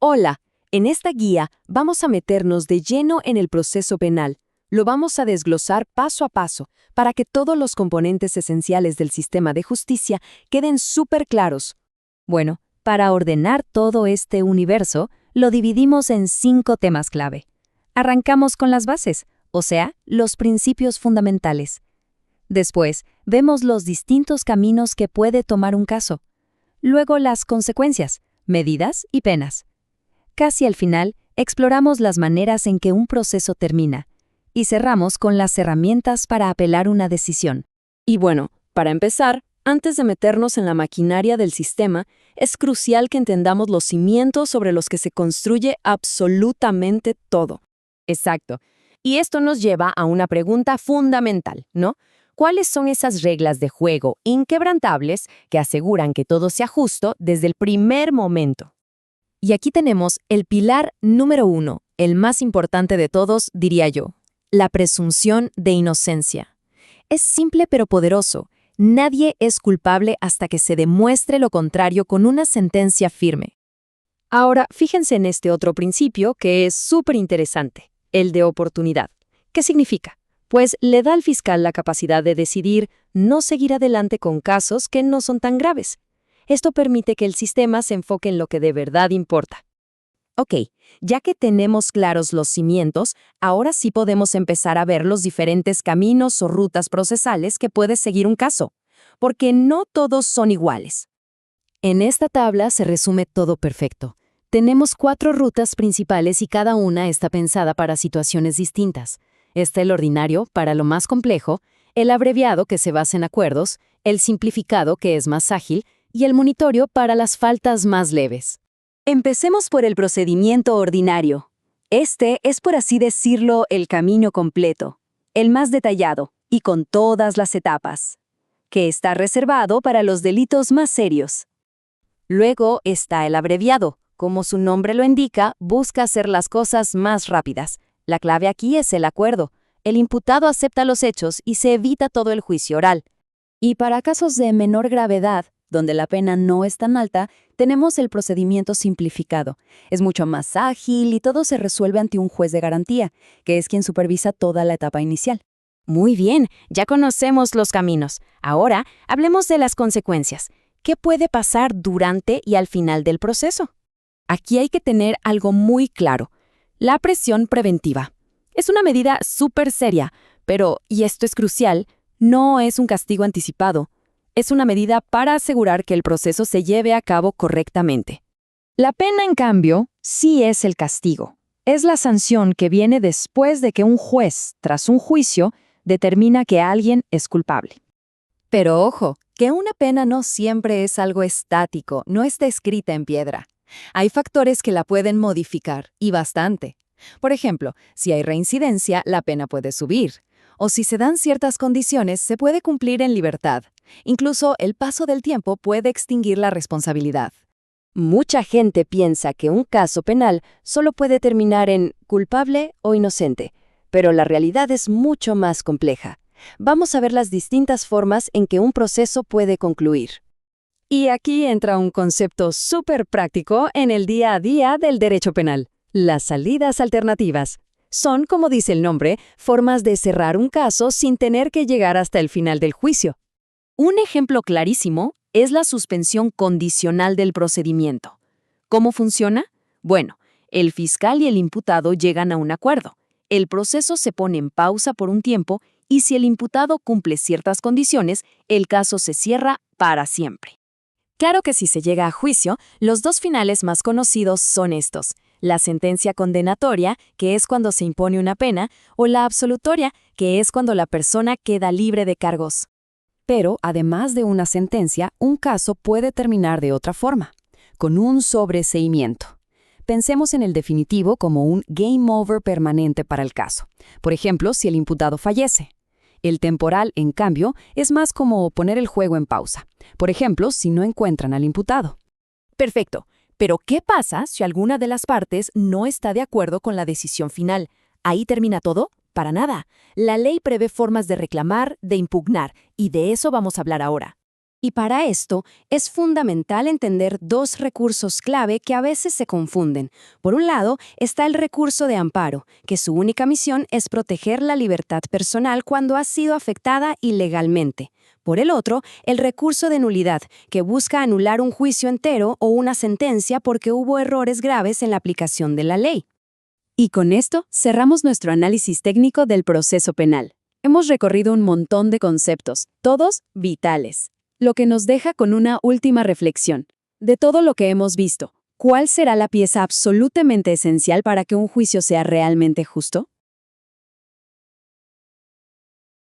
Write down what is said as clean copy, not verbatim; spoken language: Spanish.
Hola, en esta guía vamos a meternos de lleno en el proceso penal. Lo vamos a desglosar paso a paso para que todos los componentes esenciales del sistema de justicia queden súper claros. Bueno, para ordenar todo este universo, lo dividimos en 5 temas clave. Arrancamos con las bases, o sea, los principios fundamentales. Después, vemos los distintos caminos que puede tomar un caso. Luego las consecuencias, medidas y penas. Casi al final, exploramos las maneras en que un proceso termina y cerramos con las herramientas para apelar una decisión. Y bueno, para empezar, antes de meternos en la maquinaria del sistema, es crucial que entendamos los cimientos sobre los que se construye absolutamente todo. Exacto. Y esto nos lleva a una pregunta fundamental, ¿no? ¿Cuáles son esas reglas de juego inquebrantables que aseguran que todo sea justo desde el primer momento? Y aquí tenemos el pilar número 1, el más importante de todos, diría yo, la presunción de inocencia. Es simple pero poderoso. Nadie es culpable hasta que se demuestre lo contrario con una sentencia firme. Ahora, fíjense en este otro principio que es súper interesante, el de oportunidad. ¿Qué significa? Pues le da al fiscal la capacidad de decidir no seguir adelante con casos que no son tan graves. Esto permite que el sistema se enfoque en lo que de verdad importa. Ok, ya que tenemos claros los cimientos, ahora sí podemos empezar a ver los diferentes caminos o rutas procesales que puede seguir un caso, porque no todos son iguales. En esta tabla se resume todo perfecto. Tenemos 4 rutas principales y cada una está pensada para situaciones distintas. Está el ordinario, para lo más complejo, el abreviado, que se basa en acuerdos, el simplificado, que es más ágil, y el monitorio para las faltas más leves. Empecemos por el procedimiento ordinario. Este es, por así decirlo, el camino completo, el más detallado y con todas las etapas, que está reservado para los delitos más serios. Luego está el abreviado. Como su nombre lo indica, busca hacer las cosas más rápidas. La clave aquí es el acuerdo. El imputado acepta los hechos y se evita todo el juicio oral. Y para casos de menor gravedad, donde la pena no es tan alta, tenemos el procedimiento simplificado. Es mucho más ágil y todo se resuelve ante un juez de garantía, que es quien supervisa toda la etapa inicial. Muy bien, ya conocemos los caminos. Ahora, hablemos de las consecuencias. ¿Qué puede pasar durante y al final del proceso? Aquí hay que tener algo muy claro. La prisión preventiva. Es una medida súper seria, pero, y esto es crucial, no es un castigo anticipado. Es una medida para asegurar que el proceso se lleve a cabo correctamente. La pena, en cambio, sí es el castigo. Es la sanción que viene después de que un juez, tras un juicio, determina que alguien es culpable. Pero ojo, que una pena no siempre es algo estático, no está escrita en piedra. Hay factores que la pueden modificar, y bastante. Por ejemplo, si hay reincidencia, la pena puede subir. O si se dan ciertas condiciones, se puede cumplir en libertad. Incluso el paso del tiempo puede extinguir la responsabilidad. Mucha gente piensa que un caso penal solo puede terminar en culpable o inocente, pero la realidad es mucho más compleja. Vamos a ver las distintas formas en que un proceso puede concluir. Y aquí entra un concepto súper práctico en el día a día del derecho penal: las salidas alternativas. Son, como dice el nombre, formas de cerrar un caso sin tener que llegar hasta el final del juicio. Un ejemplo clarísimo es la suspensión condicional del procedimiento. ¿Cómo funciona? Bueno, el fiscal y el imputado llegan a un acuerdo. El proceso se pone en pausa por un tiempo y si el imputado cumple ciertas condiciones, el caso se cierra para siempre. Claro que si se llega a juicio, los 2 finales más conocidos son estos: la sentencia condenatoria, que es cuando se impone una pena, o la absolutoria, que es cuando la persona queda libre de cargos. Pero, además de una sentencia, un caso puede terminar de otra forma, con un sobreseimiento. Pensemos en el definitivo como un game over permanente para el caso. Por ejemplo, si el imputado fallece. El temporal, en cambio, es más como poner el juego en pausa. Por ejemplo, si no encuentran al imputado. Perfecto. Pero ¿qué pasa si alguna de las partes no está de acuerdo con la decisión final? ¿Ahí termina todo? Para nada. La ley prevé formas de reclamar, de impugnar, y de eso vamos a hablar ahora. Y para esto es fundamental entender dos recursos clave que a veces se confunden. Por un lado está el recurso de amparo, que su única misión es proteger la libertad personal cuando ha sido afectada ilegalmente. Por el otro, el recurso de nulidad, que busca anular un juicio entero o una sentencia porque hubo errores graves en la aplicación de la ley. Y con esto cerramos nuestro análisis técnico del proceso penal. Hemos recorrido un montón de conceptos, todos vitales. Lo que nos deja con una última reflexión. De todo lo que hemos visto, ¿cuál será la pieza absolutamente esencial para que un juicio sea realmente justo?